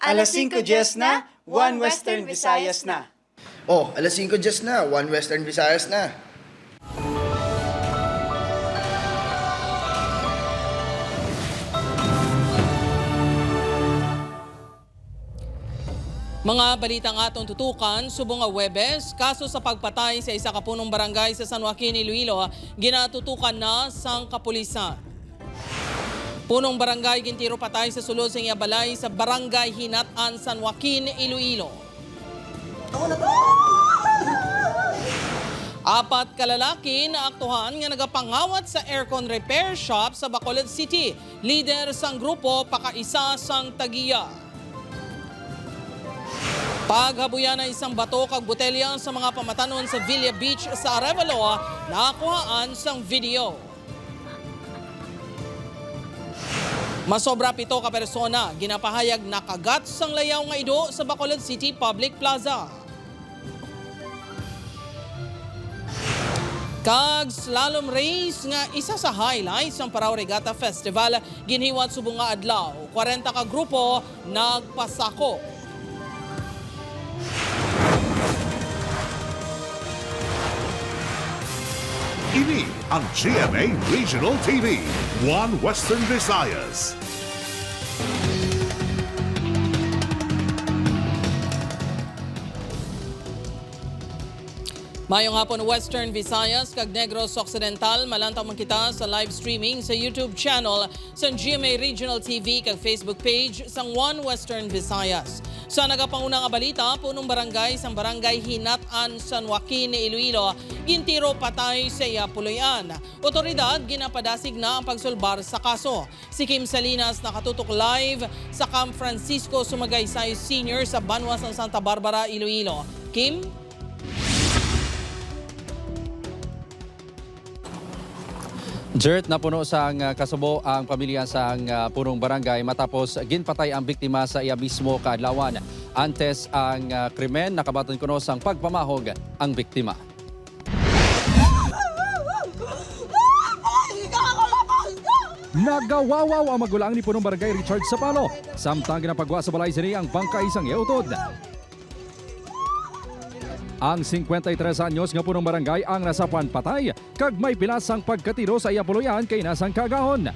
Alas 5:10 na, One Western Visayas na. Oh, alas 5:10 na, One Western Visayas na. Mga balitang atong tutukan, subong nga Webes, kaso sa pagpatay sa isa ka punong barangay sa San Joaquin, Iloilo, ginatutukan na sang kapulisan. Punong barangay gintiro patay sa sulod sa balay sa Barangay Hinat-an, San Joaquin, Iloilo. Apat kalalaki na aktuhan nga nagapangawat sa aircon repair shop sa Bacolod City. Leader sang grupo pakaisa sang Tagiya. Paghabuyan na isang bato kag botelya sa mga pamatanon sa Villa Beach sa Arevalo, nakuhaan sang video. Masobra 7 ka persona ginapahayag nakagat sang layaw nga ido sa Bacolod City Public Plaza. Kag slalom race nga isa sa highlights ng Parao Regatta Festival ginhiwat subong nga adlaw. 40 ka grupo nagpasako. Ini ang GMA Regional TV, One Western Visayas. Mayong hapon Western Visayas kag Negros Occidental, malantang man kita sa live streaming sa YouTube channel sa GMA Regional TV kag Facebook page sang One Western Visayas. Sa nagapanguna nga balita, punong barangay sang Barangay Hinat-an, San Joaquin, Iloilo, gintiro patay sa Puloy-an. Otoridad ginapadasig na ang pagsulbar sa kaso. Si Kim Salinas nakatutok live sa Camp Francisco Sumagaysay Senior sa Banwa sang Santa Barbara, Iloilo. Kim? Jert, napuno sang kasubo ang pamilya sang punong barangay matapos ginpatay ang biktima sa iya mismo kaadlawan. Antes ang krimen, nakabaton kuno sang pagpamahog ang biktima. Nagawawaw ang magulang ni punong barangay Richard Sapalo. Samtang ginapagwa sa balay sini ang bangkay sang iutod. Ang 53 anyos nga punong barangay ang nasapan patay kag may pilasang pagkatiro sa iya puloyan kay nasang kagahon.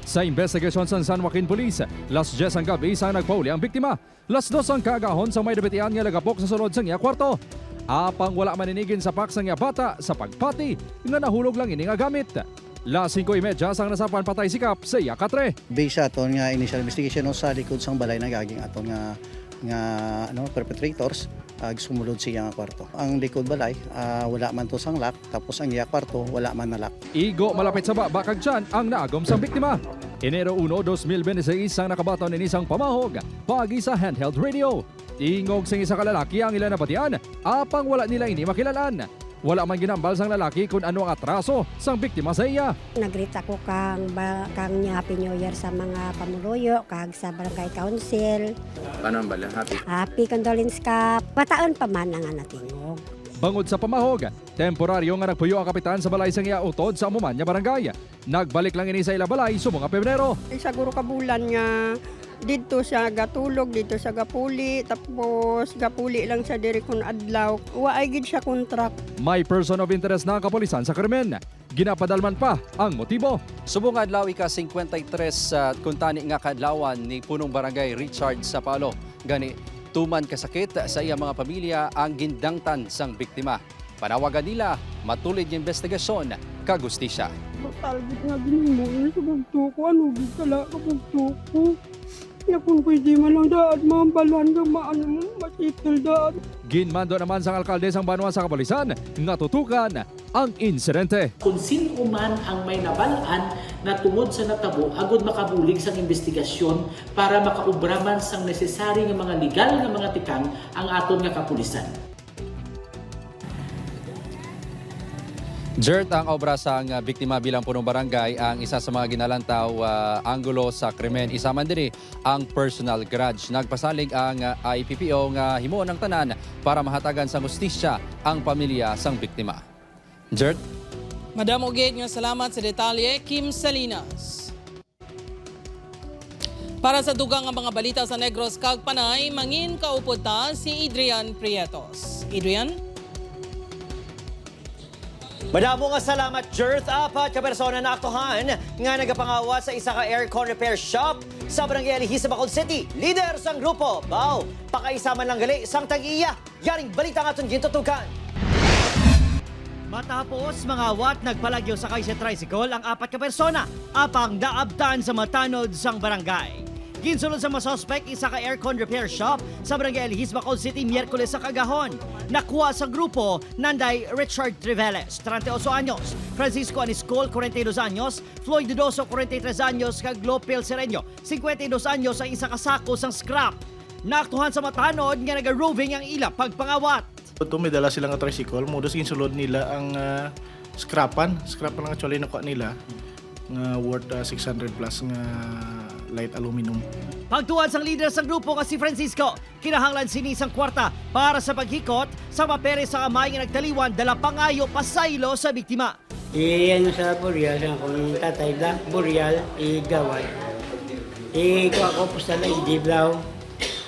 Sa investigasyon sa San Joaquin Police, las 10 ang gabi sang nagpauli ang biktima. Las 2 ang kagahon sa may debitian nga lagapok sa sulod sang iya kwarto. Apang wala maninigin sa pak sang iya bata sa pagpati nga nahulog lang ini nga gamit. Las 5:30 sang nasapan patay sikap sa iya katre. Based sa aton nga initial investigation sa likod sang balay nagaging aton nga perpetrators sumulod siya nga kwarto. Ang likod balay wala man to sang lock, tapos ang iya kwarto wala man na lock. Igo malapit sa bakag dyan ang naagom sang biktima. Enero 1, 2026 ang nakabaton ni isang pamahog pagi sa handheld radio. Ingog sang isa kalalaki ang ilan napatian, apang wala nila ini makilalan. Wala man ginambal sang lalaki kung ano ang atraso sang biktima sa iya. Nag-greet ako kang Happy New Year sa mga pamuluyo, kag sa Barangay Council. Ano ang bala? Happy condolence ka. Pataon pa man ang natingog. Bangod sa pamahog, temporaryo nga nagpuyo ang kapitan sa balay sang iya utod sa amuman niya barangay. Nagbalik lang ini sa ila balay subong nga Pebrero. Siguro ka bulan nga dito siya gatulog, dito siya gapuli, tapos gapuli lang siya diri kun adlaw. Waay gid siya kontrak. May person of interest na ang kapulisan sa krimen. Ginapadalman pa ang motibo. Subong adlaw ika-53 kuntani nga kadlawan ni punong barangay Richard Sapalo. Gani tuman kasakit sa iya mga pamilya ang gindangtan sang biktima. Panawagan nila matulid yung investigasyon kagustisya. Total gid nga ginimo sa bugtuko, ano gid kala ka bugtuko. Ya kung pwede man lang daad mambalan ka maano mo, masipil daad. Ginmando naman sang alkalde sang Banwa sa kapulisan nga tutukan ang insidente. Kung sino man ang may nabalaan na tungod sa natabo, agod makabulig sang investigasyon para makaubraman sang nesesary nga mga legal nga mga tikang ang aton nga kapulisan. Jert, ang obra sang biktima bilang punong barangay ang isa sa mga ginalantaw anggulo sa krimen. Isa man din ang personal grudge. Nagpasalig ang IPPO nga himuon ng tanan para mahatagan sa hustisya ang pamilya sang biktima. Jert? Madam Oged nga salamat sa detalye, Kim Salinas. Para sa dugang nga mga balita sa Negros kag Panay, mangin kaupod ta si Adrian Prietos. Adrian? Madamo nga salamat, Jerth. Apat ka persona na aktuhan nga nagapangawa sa isa ka aircon repair shop sa Barangay Alihis sa Bacolod City. Leader sang grupo, Bao, pakaisaman lang gali sang tag-iya. Yaring balita nga itong gintutukan. Matapos mga awat nagpalagyo sakay sa tricycle ang apat ka persona apang daabtan sa matanod sang barangay. Ginsulod sa mga suspect isa ka aircon repair shop sa Barangay Alihis, Bacolod City, Miyerkules sa kagahon. Nakuha sa grupo nanday Richard Triveles, 38 anyos, Francisco Aniscol, 42 anyos, Floyd Dudoso, 43 anyos, kag Glopil Sereño, 52 anyos ang isa kasako sang scrap. Naaktuhan sa matanod nga naga-roving ang ila pagpangawat. Ito may dala silang tricycle, modus insulod nila ang scrapan lang actually nakuha nila nga worth 600 plus nga light aluminum. Pagtuwan sang leader sa grupo nga si Francisco, kinahanglan sinisang kwarta para sa paghikot sa mapere sa kamay nga nagtaliwan dala pangayo pasaylo sa biktima. Ano sa Boreal, akong tatay lang, Boreal, igaway. Ikaw ako po sa Laidiblaw.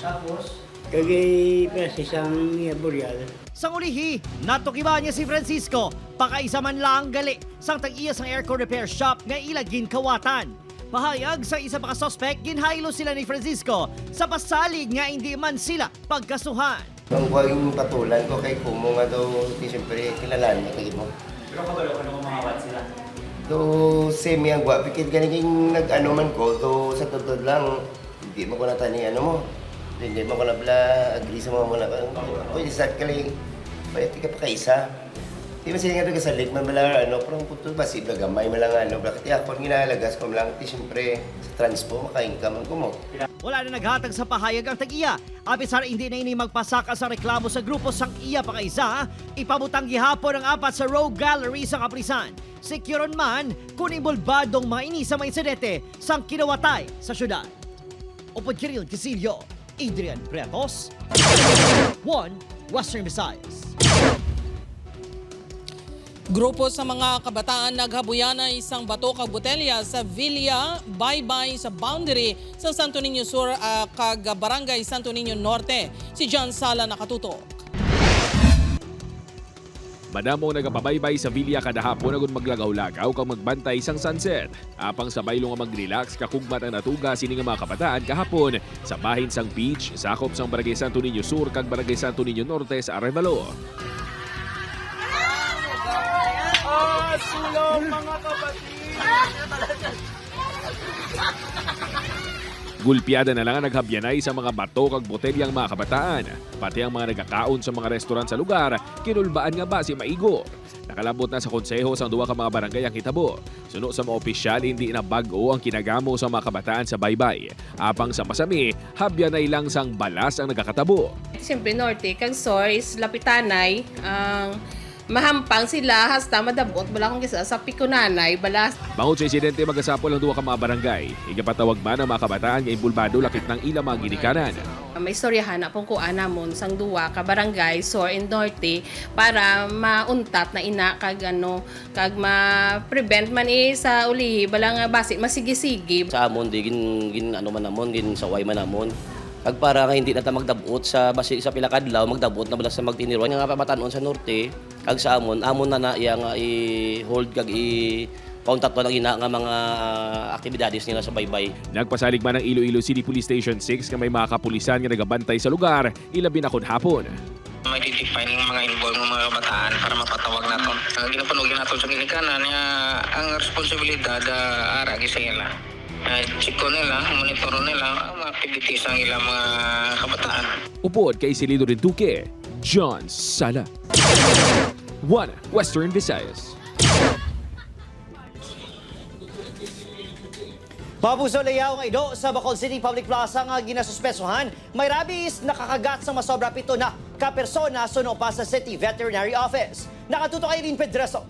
Tapos? Kagay Francis ang Boreal. Sa ulihi, natukiba niya si Francisco, pakaisa man lang gali sang tag-iya sang aircon repair shop nga ilagin kawatan. Pahayag sa isa pa ka suspect, ginhaylo sila ni Francisco sa pasalig nga hindi man sila pagkasuhan. Ang huwaging patulan ko kay Kumo nga daw, siyempre kilalaan niya kay mo. Pero kabalo ko nung mga wat sila. Do semi ang gwa, pikit ganiging nag-ano man ko, do sa totoo lang, hindi mo ko natani ano mo. Hindi mo ko na bala, agree sa mga mula. Uy, start ka lang, bayat ka pa kaisa. Di ba sila nga doon kasalig, man bala, ano, parang puto ba, si Bagamay, malang ano, bakit ako ginalagas ko lang, siyempre, sa transpo, makainkaman ko mo. Wala na naghatag sa pahayag ang tag-iya. Apisar hindi na ini magpasaka sa reklamo sa grupo sang iya pa kaisa, ipabutang gihapon ang apat sa Rogue Gallery sa Kaprisan. Securon man kung involbadong mga ini sa mga insidente sang kinawatay sa syudad. Upod Kiril Casillo, Adrian Prietos, 1 Western Visayas. Grupo sa mga kabataan naghabuyan na isang bato kag botelya sa Villa Baybay sa boundary sa Santo Niño Sur kag Barangay Santo Niño Norte. Si John Sala nakatutok. Madamo nagapabaybay sa Villa kada hapon agud maglagaw-lagaw kag magbantay sang sunset. Apang sabay nga mag-relax kakugmat ang natuga sini nga mga kabataan kahapon sa bahin sang beach sakop sang Barangay Santo Niño Sur kag Barangay Santo Niño Norte sa Arevalo. Sulong mga kapatid! Gulpiada na lang ang naghabyanay sa mga bato kag botelyang mga kabataan. Pati ang mga nagkakaon sa mga restaurant sa lugar, kinulbaan nga ba si Maigo. Nakalabot na sa konseho sang duwa ka mga barangay ang hitabo. Suno sa mga opisyal, hindi na bag-o ang kinagamo sa mga kabataan sa baybay. Apang sa masami, habyanay lang sang balas ang nagkakatabo. Siyempre, Norte, kag Sor is lapitanay. Mahampang sila hasta madabot bala kung kisa sa pikunanay balas. Bangod sa insidente magasapol ang duwa ka mga barangay. Igapatawag man ang mga kabataan nga imbulbado lakit ng ilang mga ginikanan. May istoryahan na pong kuan namon sang duwa ka barangay Sor and Norte para mauntat na ina kag kag ma-prevent man sa ulihi bala nga basi masigi-sigi. Sa amon di gin man namon gin saway man namon. Kag para nga hindi na ta magdabot sa basi sa pilakadlaw magdabot na bala sa magtiniruan nga pamatanon sa norte kag sa amon na iya nga i-hold kag i-countat lang ina nga mga aktibidades nila sa baybay. Nagpasalig man ang Iloilo City Police Station 6 nga may mga kapulisan nga nagabantay sa lugar ilabi na kun hapon. May define ng mga involved ng mga kabataan para mapatawag naton. Ang ginapanugin naton sa ginikanan nga ang responsibilidad ara sa ila. Chiko nila, monitoro nila ang mga activities ng ilang mga kabataan. Upod kay Silido Rinduque, John Sala. 1 Western Visayas. Pabuso layaw nga ido sa Bacolod City Public Plaza nga ginasuspesohan, may rabies nakakagat sa masobra 7 na kapersona suno pa sa City Veterinary Office. Nakatuto kay Lynn Pedreso.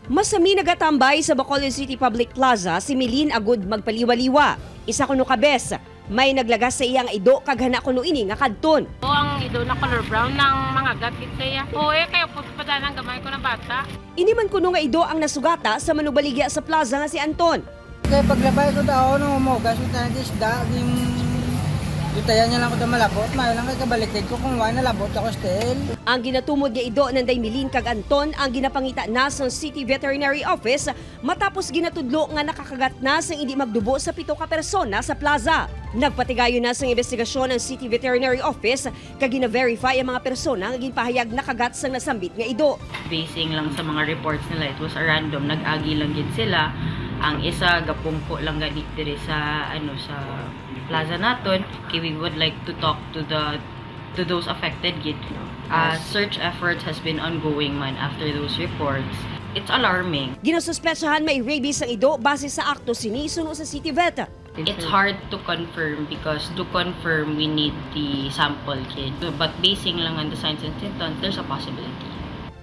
Masami nagatambay sa Bacolod City Public Plaza si Milin agud magpaliwaliwa. Isa kuno kabes, may naglagas sa iyang ido kaghana kuno ini nga kadton. Ang ido na color brown ng mga gatgit saya. Kaya po pa ng gamay ko ng bata. Ini man kuno nga ido ang nasugata sa manubaligya sa plaza nga si Anton. Kaya paglabay ko daw, nung umugas, yung tayo isda, yung dutayan niya lang ko daw malabot, mayo lang kay kabaliktad ko kung wala nalabot ako still. Ang ginatumod nga ido ng Daymilin kag Anton ang ginapangita na sa City Veterinary Office matapos ginatudlo nga nakakagat na sang hindi magdubo sa 7 ka persona sa plaza. Nagpatigayon na sang investigasyon ang City Veterinary Office kag gina-verify ang mga persona nga ginpahayag nakagat sang nasambit nga ido. Basing lang sa mga reports nila, it was a random, nag-agi lang gid sila. Ang isa gapungko lang gani diri sa sa plaza naton. We would like to talk to those affected gid. Search efforts has been ongoing man after those reports. It's alarming. Ginasuspechahan may rabies ang ido base sa akto sinisuno sa City Vet. It's hard to confirm because to confirm we need the sample kit. But basing lang on the signs and symptoms, there's a possibility.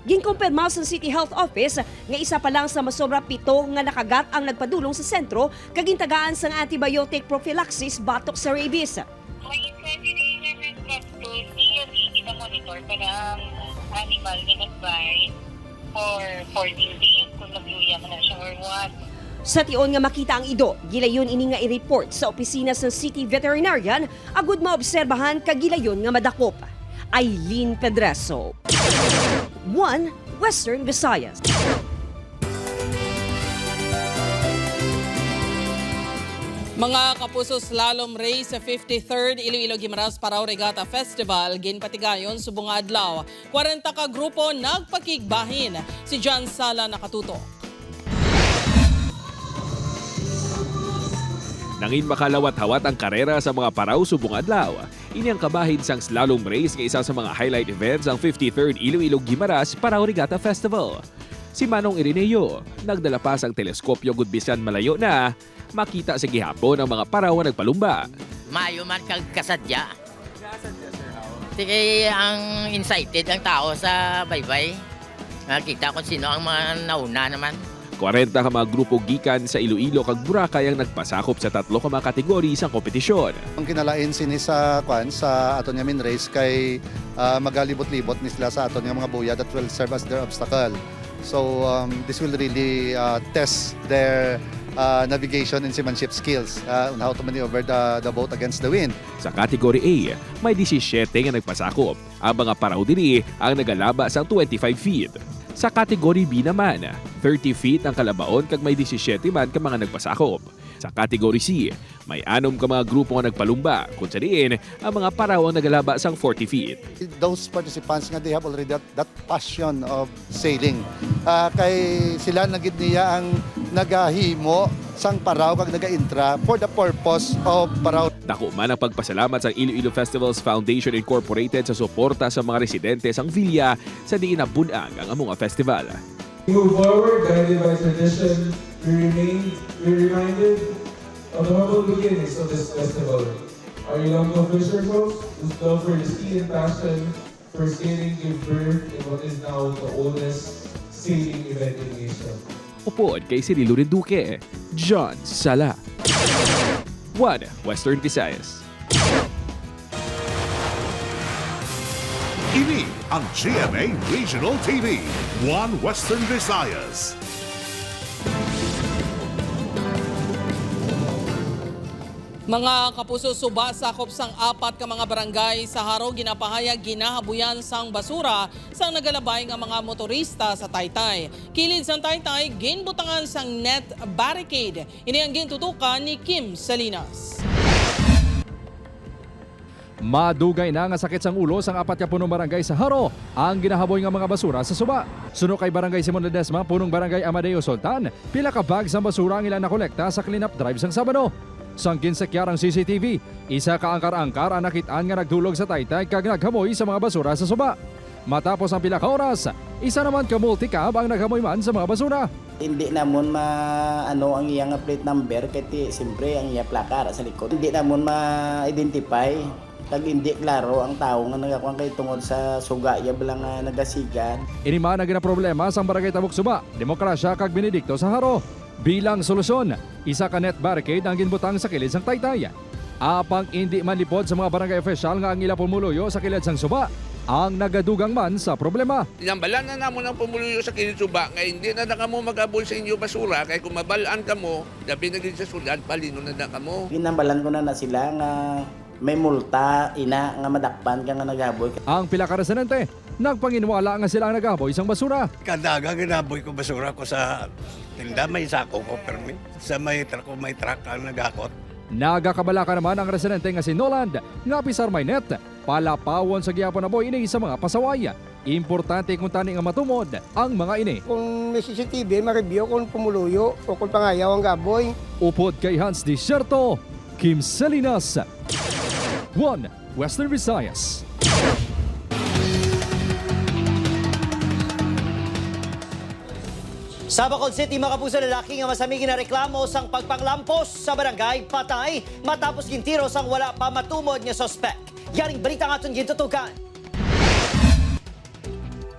Ginkumpirma sa City Health Office nga isa pa lang sa masobra 7 nga nakagat ang nagpadulong sa sentro kag gintagaan sang antibiotic prophylaxis batok sa rabies. Monitor para ang animal in-advise for 14 days kung nagluya man na siya or what. Sa tion nga makita ang ido, gilayon ini nga i-report sa opisina sa City Veterinarian agud maobserbahan kag gilayon nga madakop. Aileen Pedreso, 1 Western Visayas. Mga kapuso, slalom race sa 53rd Iloilo Guimaras Parao Regatta Festival ginpatigayon subong adlaw. 40 ka grupo nagpakigbahin. Si John Sala nakatutok. Nangin makalawat-hawat ang karera sa mga paraw subong adlaw. Ini ang kabahin sang slalom race nga isa sa mga highlight events ang 53rd Iloilo Guimaras Parao Regatta Festival. Si Manong Irineo, nagdala pa sang teleskopyo gudbisan malayo na makita sa gihapon ang mga paraw nga nagpalumba. Mayo man kag kasadya. Sige, ang incited ang tao sa baybay. Nakita kung sino ang mga nauna naman. 40 ka mga grupo gikan sa Iloilo kag Boracay ang nagpasakop sa 3 ka mga kategori sa kompetisyon. Ang kinalain sini sa aton nga min race kay magalibot-libot ni sila sa aton nga mga buya that will serve as their obstacle. So this will really test their navigation and seamanship skills on how to maneuver the boat against the wind. Sa kategory A, may 17 nga nagpasakop. Ang mga paraw diri ang nagalaba sa 25 feet. Sa kategory B naman, 30 feet ang kalabaon kag may 17 man ka mga nagpasakop. Sa kategory C, may 6 ka mga grupo nga nagpalumba, kung sa diin, ang mga paraw ang nagalaba sang 40 feet. Those participants nga they have already that passion of sailing. Kay sila nagid niya ang nagahimo sang paraw kag naga-intra for the purpose of paraw. Dako man ang pagpasalamat sa Iloilo Festivals Foundation Incorporated sa suporta sa mga residente sang Villa sa diin nabunang ang among festival. We move forward, guided by tradition. We reminded of the humble beginnings of this festival. Our Ilonggo fisher folks, whose love for the sea and passion for sailing gave birth in what is now the oldest sailing event in Asia. Upod kay Cirilo Reduque, John Sala. 1 Western Visayas. Ini ang GMA Regional TV, 1 Western Visayas. Mga kapuso, suba sakop sang 4 ka mga barangay sa Haro ginapahayag ginahabuyan sang basura sang nagalabay nga mga motorista sa Taytay. Kilid sang Taytay ginbutangan sang net barricade. Ini ang gintutukan ni Kim Salinas. Madugay na nga sakit sang ulo sang 4 ka punong barangay sa Haro ang ginahaboy nga mga basura sa suba. Suno kay Barangay Simon Ledesma, punong Barangay Amadeo Sultan, pila ka bag sang basura ang ilan nakolekta sa cleanup drive sang Sabado. Sang kinsakyarang CCTV, isa ka angkar-angkar ang nakitaan nga nagdulog sa Taytay kag naghamoy sa mga basura sa suba. Matapos ang pila ka oras, isa naman ka multicab ang naghamoy man sa mga basura. Hindi namon ano ang iyang plate number kaya siyempre ang iyang plaka sa likod. Hindi namon ma-identify. Kag hindi klaro ang tao nga nagakuan kay tungod sa suga ya bilang nagasigan. Ini man ang problema sa Barangay Tabuk Suba, Demokrasya kag Benedicto sa Haro. Bilang solusyon, isa ka net barricade ang ginbutang sa kilid sang Taytay. Apang hindi man lipod sa mga barangay official nga ang ila pumuluyo sa kilid sang suba, ang nagadugang man sa problema. Inambalan na namo ng pumuluyo sa kinitsuba nga hindi na kamo magabol sa inyo basura kay kung mabalaan kamo, dabi na gid sa sudan palino na kamo. Ginambalan ko na sila nga may multa ina nga madakpan ka nga nagaboy. Ang pila ka residente nagpanginwala nga sila ang nagaboy sang basura. Kadaga ginaboy ko basura ko sa tinda, may sako ko permit. Sa may truck ang nagakot. Nagakabala ka naman ang residente nga si Noland nga pisar may net. Palapawon sa giyapon na boy ini sa mga pasaway. Importante kung tani nga matumod ang mga ini. Kung may CCTV, ma-review kung pumuluyo o kung pangayaw ang gaboy. Upod kay Hans Desierto, Kim Salinas, 1 Western Visayas. Sa Bacolod City, mga kapuso, lalaki nga masamigin na reklamo sang pagpanglampos sa barangay patay matapos gintiro sang wala pa matumod nga sospek. Yaring balita nga itong gintutukan.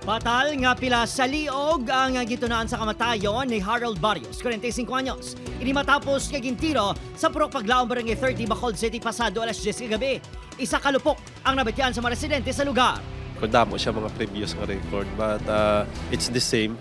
Patal nga pila sa liog ang gitunaan sa kamatayon ni Harold Barrios, 45 anyos. Ini matapos nga gintiro sa purok paglaong barangay 30 Bacolod City pasado alas 10 gabi. Isa kalupok ang nabatyan sa mga residente sa lugar. Damo siya mga previous nga record but it's the same.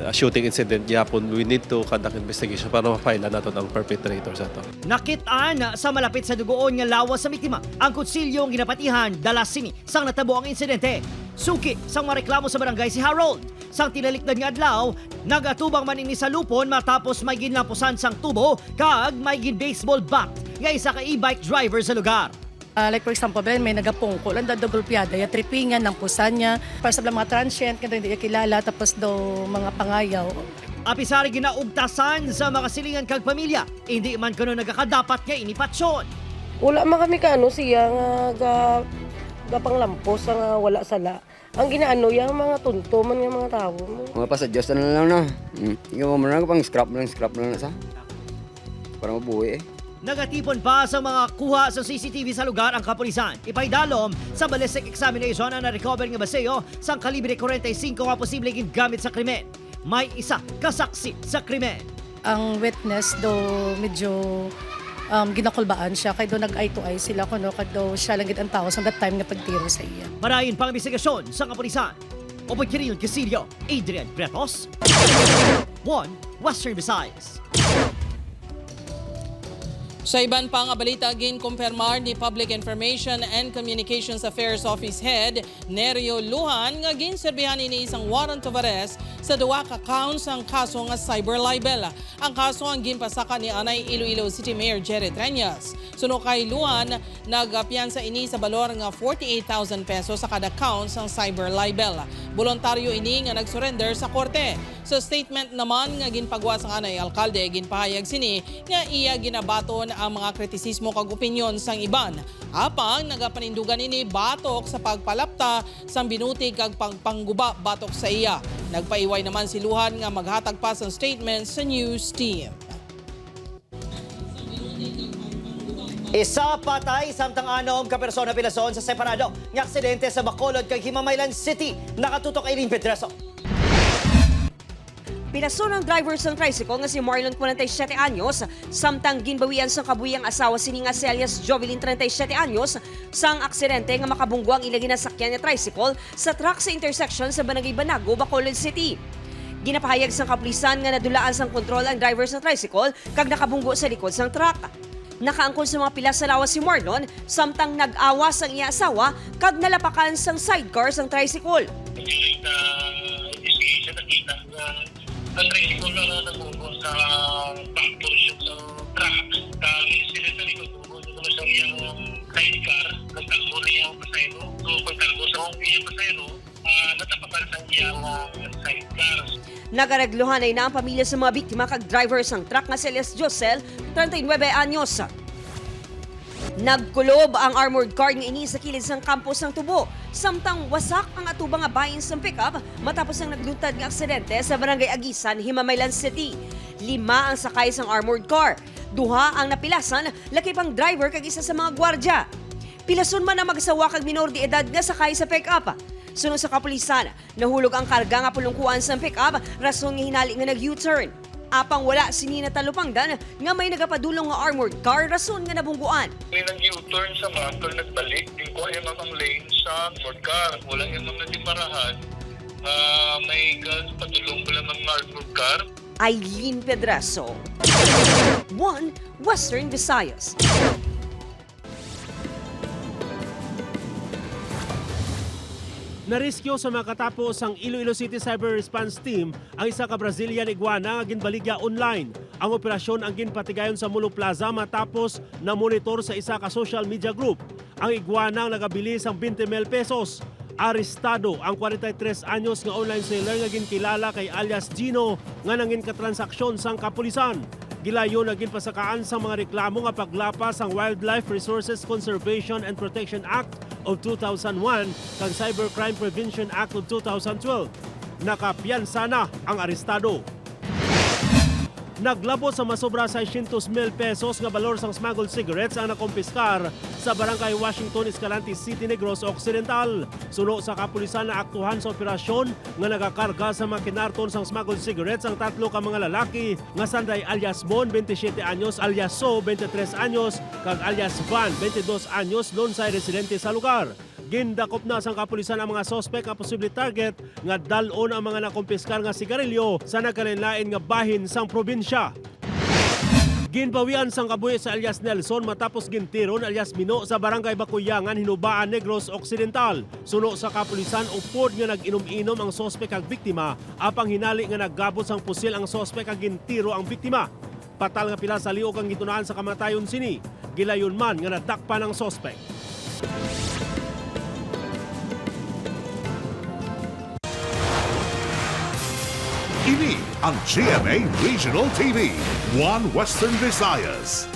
Shooting incident yapon, we need to conduct investigation para ma-file natin ang perpetrators ato. Nakitaan sa malapit sa dugoon nga lawas sa biktima ang kutsilyong ginapatihan dala sini sang natabo ang insidente. Suki sang mareklamo sa barangay si Harold. Sang tinalikdan nga adlaw, nagatubang man ini sa lupon matapos may ginlampusan sang tubo kag may gin baseball bat nga isa ka e-bike driver sa lugar. Like for example, may nagapungko lang daw gulpiada, ya tripingan ng pusan niya, para sa mga transient, kaya hindi kilala, tapos daw mga pangayaw. Apisari ginaugtasan sa makasilingan kag pamilya, hindi man kuno nagakadapat nga inipatsyon. Wala man kami kaano siya nga gapanglampos nga wala sala. Ang ginaano yung mga tunto man nga mga tao. Mga pasadyos na lang na. Ikaw mo na pang scrap lang na sa. Para mabuhay eh. Nagatipon pa sa mga kuha sa CCTV sa lugar ang kapulisan. Ipaidalom sa ballistic examination na na-recover nga baseyo sa kalibre 45 nga posible gingamit sa krimen. May isa kasaksi sa krimen. Ang witness do medyo ginakulbaan siya, kaya do nag-eye to eye sila kuno, kaya do siya lang ang tao sa that time nga pagtiro sa iya. Marayon pang investigasyon sa kapulisan. Opo Kiril Casilio, Adrian Bretos, 1 Western Visayas. Sa iban pang balita, ginkumpirmar ni Public Information and Communications Affairs Office Head Nerio Lujan nga ginserbihan ini isang warrant of arrest sa duwa ka counts ang kaso nga cyber libel. Ang kaso ang ginpasaka ni Anay Iloilo City Mayor Jerry Treñas. Suno kay Lujan, nagpiyansa ini sa balor nga 48,000 pesos sa kada counts ang cyber libel. Voluntaryo ini nga nagsurrender sa korte. Sa statement naman nga ginpagwa sa Anay Alkalde, ginpahayag sini nga iya ginabaton ang mga kritisismo kag opinyon sang iban. Apang nagapanindugan ini batok sa pagpalapta sang binuti kag pagpangguba batok sa iya. Nagpaiway naman si Lujan nga maghatag pa sang statement sa news team. Isa patay samtang anom ka persona pilason sa separado nga aksidente sa Bacolod kag Himamaylan City. Nakatutok Eileen Pedreso. Pinason ang driver ng tricycle nga si Marlon 47 anyos, samtang ginbawian sa kabuyang asawa sini nga si alias Jovelyn 37 anyos sang aksidente nga makabungguang ilagi na sakyan nga tricycle sa truck sa intersection sa Barangay Banago, Bacolod City. Ginapahayag sang kapulisan nga nadulaan sang kontrol ang driver ng tricycle kag nakabunggo sa likod sang truck. Nakaangkon sa mga pilas sa lawas si Marlon, samtang nag-awa sang iya asawa kag nalapakan sang sidecar sang tricycle. Ang tricycle na nagubo sa back portion sa truck. Dahil sila sa likod, nagubo sa iyang sidecar, nagtakbo na iyang pasayro. So, pagtakbo sa iyang pasayro, natapakan sa iyang sidecar. Nagaragluhan ay na ang pamilya sa mga biktima kag driver sang truck nga si alias Josel, 39 anyos. Nagkulob ang armored car nga ini sa kilid sang campus ng Tubo, samtang wasak ang atubang nga bahin sang pickup matapos ang naglutad nga aksidente sa Barangay Agisan, Himamaylan City. 5 ang sakay sang armored car, 2 ang napilasan, laki pang driver kag isa sa mga gwardya. Pilason man ang magsawa kag minor de edad nga sakay sa pickup. Sunod sa kapulisan, nahulog ang karga nga pulungkuan sang pickup, rason nga hinali nga nag-U-turn. Apang wala sini natalupangdan nga may nagapadulong nga armored car rason nga nabungguan. May nag-U-turn sa ma'am, kung nagbalik, din ko ay ang lane sa armored car. Wala yung mga nadiparahan. May padulong pala ng armored car. Aileen Pedraso, 1 Western Visayas. Nariskyo sa makatapos ang Iloilo City Cyber Response Team ang isa ka Brazilian iguana nga ginbaligya online. Ang operasyon ang ginpatigayon sa Mulo Plaza matapos na monitor sa isa ka social media group. Ang iguana ang nagabili sang 20,000 pesos. Arestado ang 43 anyos nga online seller nga ginkilala kay alias Gino nga nangin katransaksyon sang kapulisan. Gilayon na ginpasakaan sa mga reklamo nga paglapas ang Wildlife Resources Conservation and Protection Act of 2001 kag Cybercrime Prevention Act of 2012. Nakapiyansa na ang arestado. Naglabot sa masobra 600,000 pesos nga balor sang smuggled cigarettes ang nakompiskar sa Barangay Washington, Escalante City, Negros Occidental. Suno sa kapulisan na aktuhan sa operasyon nga nagakarga sa makinarton sang smuggled cigarettes ang tatlo ka mga lalaki nga sanday alias Bon, 27 anyos, alias So, 23 anyos, kag alias Van, 22 anyos, lonsay residente sa lugar. Gindakop na sang kapulisan ang mga sospek nga posible target nga dalon ang mga nakompiskar nga sigarilyo sa nagkalain-lain nga bahin sang probinsya. Ginbawian sang kabuhi sa alias Nelson matapos gintiron alias Mino sa Barangay Bakuyangan, Hinubaan, Negros Occidental. Suno sa kapulisan upod nga nag-inom-inom ang sospek kag biktima, apang hinali nga naggabot sang pusil ang sospek kag gintiro ang biktima. Patal nga pila sa liog ang gitunaan sa kamatayon sini. Gilayon man nga nadakpan ang sospek. Ini ang GMA Regional TV, 1 Western Visayas.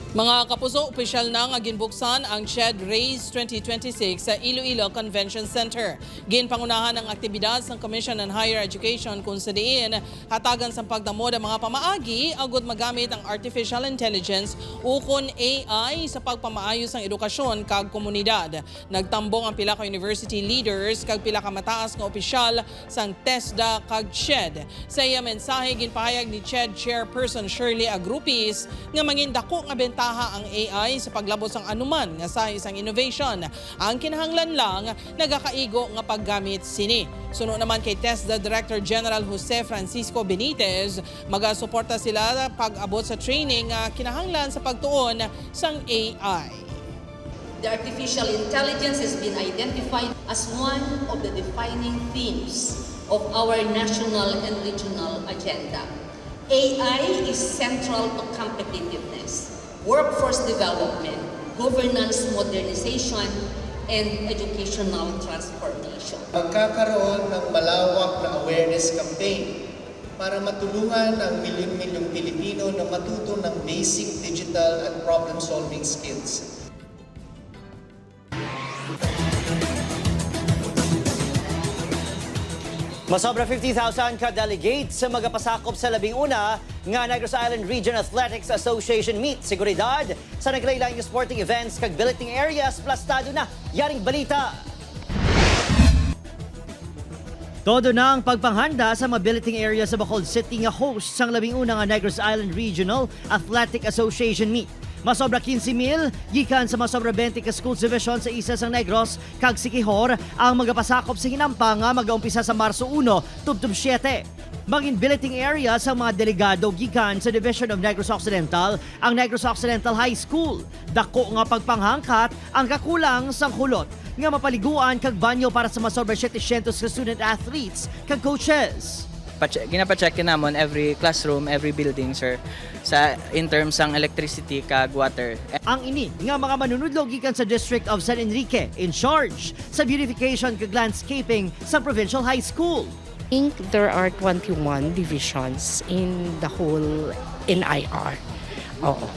Mga kapuso, opisyal na nga ginbuksan ang CHED Race 2026 sa Iloilo Convention Center. Ginpangunahan ang aktibidad ng Commission on Higher Education kung sa diin hatagan sa pagdamo ng mga pamaagi agud magamit ang artificial intelligence ukon AI sa pagpamaayos ng edukasyon kag komunidad. Nagtambong ang pila ka university leaders kag pila ka mataas nga opisyal sang TESDA kag CHED. Sa iya mensahe ginpahayag ni CHED Chairperson Shirley Agrupis nga mangindako nga ang AI sa paglabos ng anuman nga sa isang innovation. Ang kinahanglan lang nagakaigo nga paggamit sini. Suno naman kay TESDA Director General Jose Francisco Benitez, magasuporta sila pag-abot sa training nga kinahanglan sa pagtuon sang AI. The artificial intelligence has been identified as one of the defining themes of our national and regional agenda. AI is central to competitiveness, workforce development, governance modernization, and educational transformation. Magkakaroon ng malawak na awareness campaign para matulungan ang milyon-milyong Pilipino na matuto ng basic digital at problem-solving skills. Masobra 50,000 ka delegate sa magapasakop sa 11 nga Negros Island Region Athletics Association meet. Seguridad sa naglaylaing sporting events kag billeting areas plastado na. Yaring balita. Todo na ang pagpanghanda sa mga billeting area sa Bacolod City nga host sang 11 nga Negros Island Regional Athletic Association meet. Masobra 15,000 gikan sa masobra 20 ka schools division sa isa sang Negros kag Siquijor ang magapasakop sa hinampa nga mag-aumpisa sa Marso 1 tubtub 7. Maging billeting area sa mga delegado gikan sa Division of Negros Occidental ang Negros Occidental High School. Dako nga pagpanghangkat ang kakulang sang kulot nga mapaliguan kag banyo para sa masobra 700 ka student athletes kag coaches. Ginapacheck namon every classroom, every building, sir, sa in terms ng electricity kag water. Ang ini nga mga manunudlo gikan sa District of San Enrique in charge sa beautification kag landscaping sa Provincial High School. I think there are 21 divisions in the whole NIR. Oo.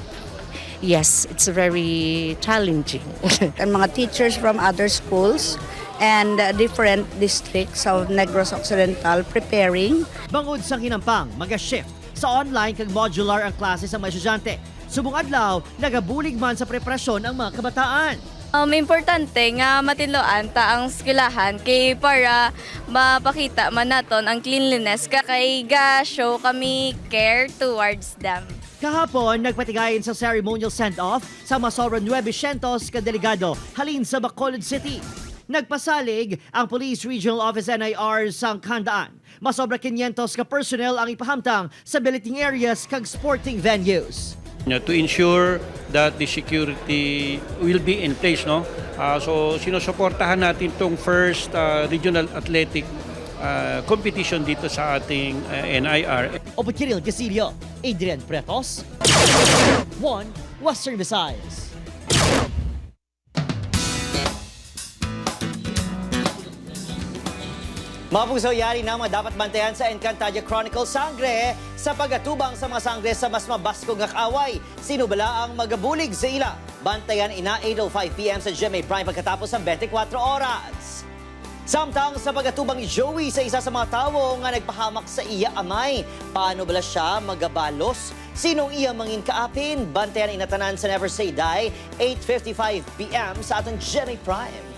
Yes, it's very challenging. And mga teachers from other schools and different districts of Negros Occidental preparing. Bangod sa kinampang, mag-shift sa online kag modular ang klase sa mga estudyante. Subong adlaw, nagabulig man sa preparasyon ang mga kabataan. Importante nga matiloan ta ang eskwelahan kay para mapakita man naton ang cleanliness kay ga show kami care towards them. Kahapon, nagpatigayin sa ceremonial send-off sa Masobra 900 kadelegado halin sa Bacolod City. Nagpasalig ang Police Regional Office NIR sa Kandaan. Masobra 500 ka personnel ang ipahamtang sa billeting areas kag sporting venues. To ensure that the security will be in place, no? So sinusuportahan natin tong first regional athletic competition dito sa ating NIR. Opo Kiril Gasilio, Adrian Pretos, 1 Western Visayas. Mga puso, yari na mga dapat bantayan sa Encantadia Chronicles Sangre sa pagatubang sa mga sangre sa mas mabasko nga kaaway. Sino bala ang magabulig sa ila? Bantayan ina 8:05 p.m. sa GMA Prime pagkatapos ng 24 oras. Samtang sa pagatubang ni Joey sa isa sa mga tawo nga nagpahamak sa iya amay. Paano bala siya magabalos? Sinong iya mangin kaapin? Bantayan inatanan sa Never Say Die 8:55 p.m. sa atong GMA Prime.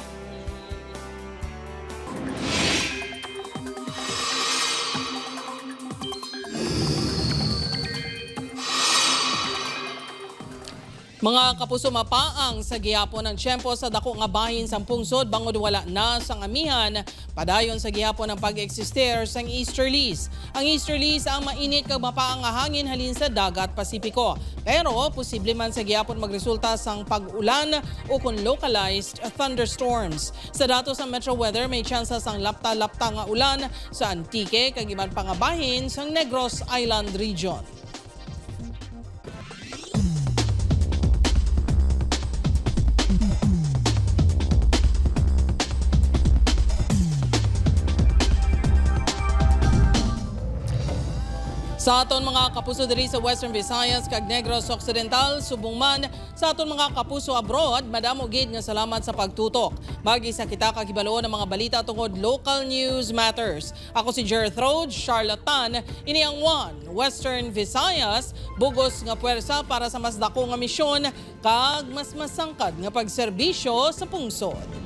Mga kapuso, mapaang sa gihapon ng tiyempo sa dako nga bahin sa pungsod bangod wala na sang amihan padayon sa gihapon ng pag-exister sang easterlies. Ang easterlies ang mainit kag mapaang nga hangin halin sa dagat Pasipiko. Pero posible man sa gihapon magresulta sang pag-ulan o kung localized thunderstorms. Sa datos ng Metro Weather may tsansa sang lapta-lapta nga ulan sa Antique kag iban pa nga bahin sang Negros Island region. Sa aton mga kapuso diri sa Western Visayas kag Negros Occidental, subong man sa aton mga kapuso abroad, madamo gid nga salamat sa pagtutok. Mag-isa kita kakibaloon ng mga balita tungod local news matters. Ako si Jer Throde, Charlatan, ini ang One Western Visayas, bugos nga puwersa para sa mas dako nga misyon kag mas masangkad nga pagserbisyo sa pungsod.